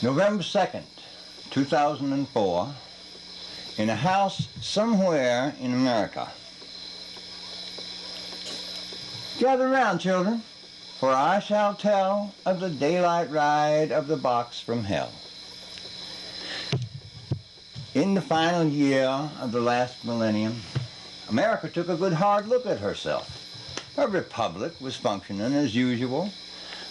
November 2nd, 2004, in a house somewhere in America. Gather round, children, for I shall tell of the daylight ride of the box from hell. In the final year of the last millennium, America took a good hard look at herself. Her republic was functioning as usual,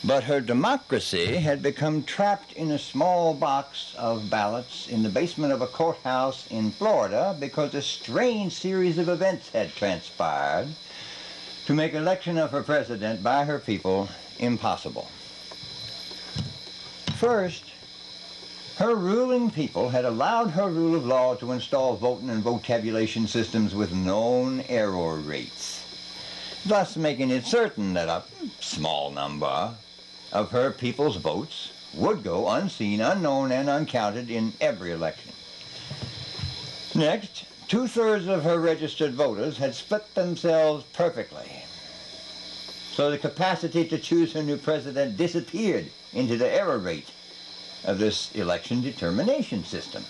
but her democracy had become trapped in a small box of ballots in the basement of a courthouse in Florida because a strange series of events had transpired to make election of her president by her people impossible. First, her ruling people had allowed her rule of law to install voting and vote tabulation systems with known error rates, thus making it certain that a small number of her people's votes would go unseen, unknown, and uncounted in every election. Next, 2/3 of her registered voters had split themselves perfectly, so the capacity to choose her new president disappeared into the error rate of this election determination system.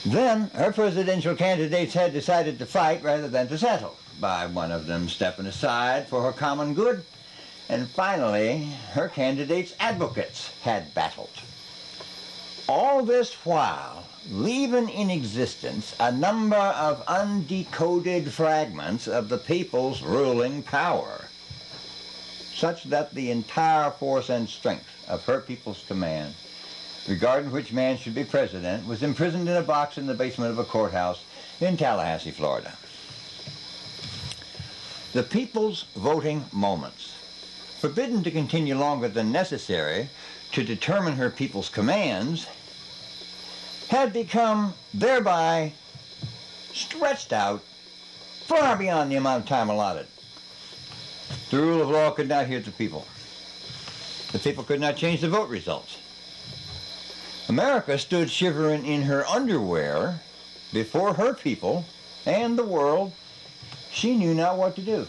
Then her presidential candidates had decided to fight rather than to settle, by one of them stepping aside for her common good, and finally her candidates' advocates had battled. All this while leaving in existence a number of undecoded fragments of the people's ruling power, such that the entire force and strength of her people's command, regarding which man should be president, was imprisoned in a box in the basement of a courthouse in Tallahassee, Florida. The people's voting moments, forbidden to continue longer than necessary to determine her people's commands, had become thereby stretched out far beyond the amount of time allotted. The rule of law could not hear the people. The people could not change the vote results. America stood shivering in her underwear before her people and the world. She knew not what to do.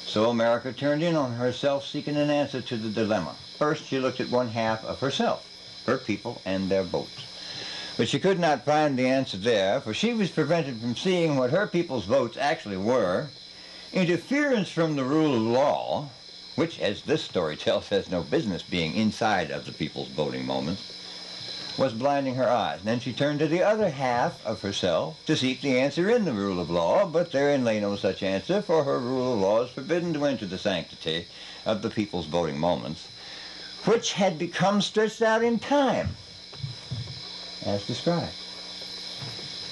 So America turned in on herself, seeking an answer to the dilemma. First, she looked at one half of herself, her people and their votes. But she could not find the answer there, for she was prevented from seeing what her people's votes actually were. Interference from the rule of law, which, as this story tells, has no business being inside of the people's voting moments, was blinding her eyes. And then she turned to the other half of herself to seek the answer in the rule of law, but therein lay no such answer, for her rule of law is forbidden to enter the sanctity of the people's voting moments, which had become stretched out in time, as described.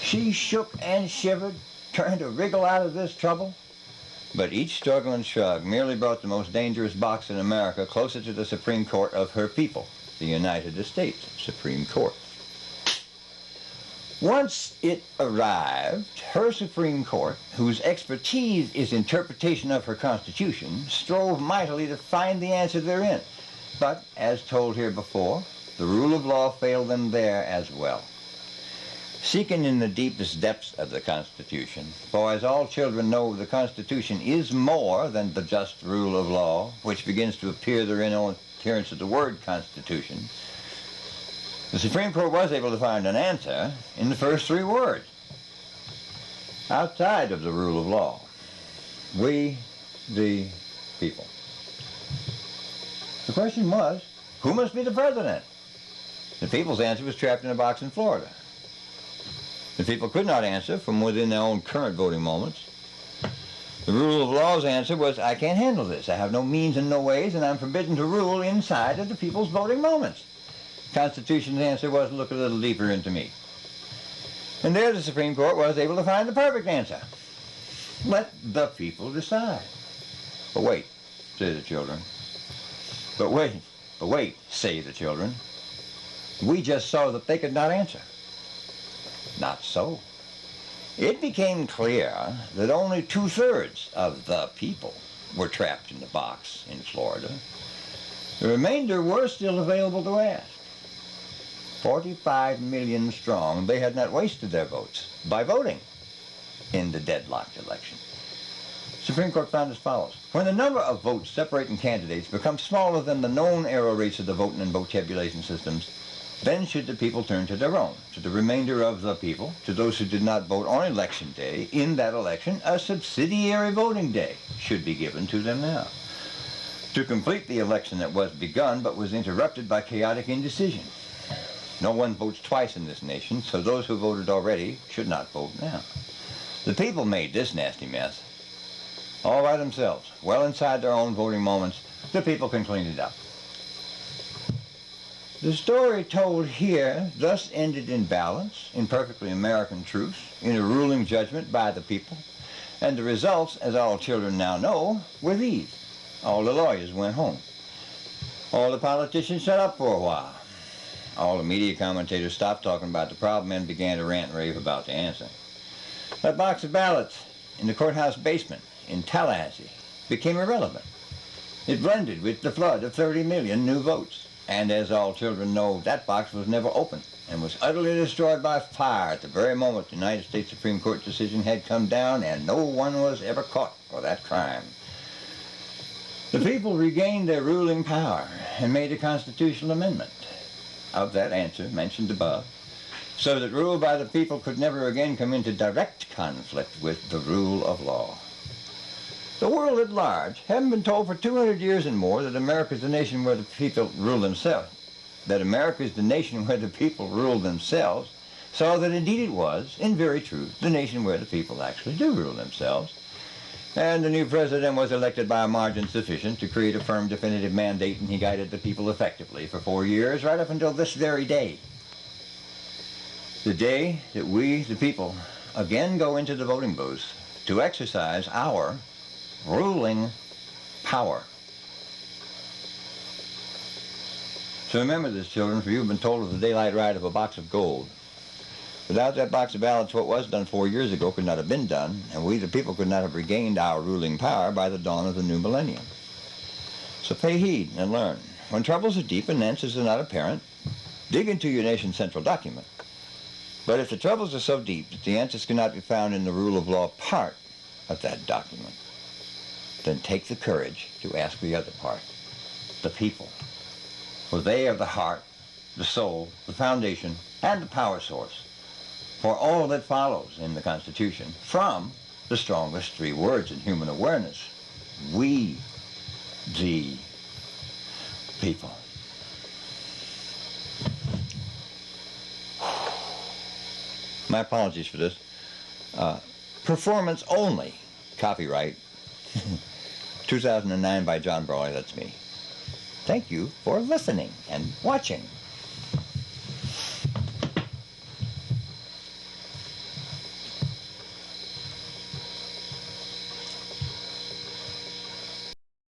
She shook and shivered, trying to wriggle out of this trouble, but each struggle and shrug merely brought the most dangerous box in America closer to the Supreme Court of her people, the United States Supreme Court. Once it arrived, her Supreme Court, whose expertise is interpretation of her Constitution, strove mightily to find the answer therein. But, as told here before, the rule of law failed them there as well. Seeking in the deepest depths of the Constitution, for as all children know, the Constitution is more than the just rule of law, which begins to appear therein on appearance of the word Constitution, the Supreme Court was able to find an answer in the first 3 words. Outside of the rule of law, we, the people. The question was, who must be the president? The people's answer was trapped in a box in Florida. The people could not answer from within their own current voting moments. The rule of law's answer was, I can't handle this. I have no means and no ways, and I'm forbidden to rule inside of the people's voting moments. Constitution's answer was, look a little deeper into me. And there the Supreme Court was able to find the perfect answer. Let the people decide. But wait, say the children. But wait, say the children. We just saw that they could not answer. Not so. It became clear that only 2/3 of the people were trapped in the box in Florida. The remainder were still available to ask. 45 million strong, they had not wasted their votes by voting in the deadlocked election. Supreme Court found as follows. When the number of votes separating candidates becomes smaller than the known error rates of the voting and vote tabulation systems, then should the people turn to their own, to the remainder of the people, to those who did not vote on election day. In that election, a subsidiary voting day should be given to them now, to complete the election that was begun but was interrupted by chaotic indecision. No one votes twice in this nation, so those who voted already should not vote now. The people made this nasty mess all by themselves. Well inside their own voting moments, the people can clean it up. The story told here thus ended in balance, in perfectly American truth, in a ruling judgment by the people, and the results, as all children now know, were these. All the lawyers went home. All the politicians shut up for a while. All the media commentators stopped talking about the problem and began to rant and rave about the answer. That box of ballots in the courthouse basement in Tallahassee became irrelevant. It blended with the flood of 30 million new votes. And as all children know, that box was never opened and was utterly destroyed by fire at the very moment the United States Supreme Court decision had come down, and no one was ever caught for that crime. The people regained their ruling power and made a constitutional amendment of that answer mentioned above, so that rule by the people could never again come into direct conflict with the rule of law. The world at large, having been told for 200 years and more that America is the nation where the people rule themselves, saw that indeed it was, in very truth, the nation where the people actually do rule themselves. And the new president was elected by a margin sufficient to create a firm, definitive mandate, and he guided the people effectively for 4 years, right up until this very day. The day that we, the people, again go into the voting booth to exercise our ruling power. So remember this, children, for you've been told of the daylight ride of a box of gold. Without that box of ballots, what was done 4 years ago could not have been done, and we, the people, could not have regained our ruling power by the dawn of the new millennium. So pay heed and learn. When troubles are deep and answers are not apparent, dig into your nation's central document. But if the troubles are so deep that the answers cannot be found in the rule of law part of that document, then take the courage to ask the other part, the people. For they are the heart, the soul, the foundation, and the power source for all that follows in the Constitution from the strongest 3 words in human awareness: we, the people. My apologies for this. Performance only. Copyright. 2009 by John Brawley, that's me. Thank you for listening and watching.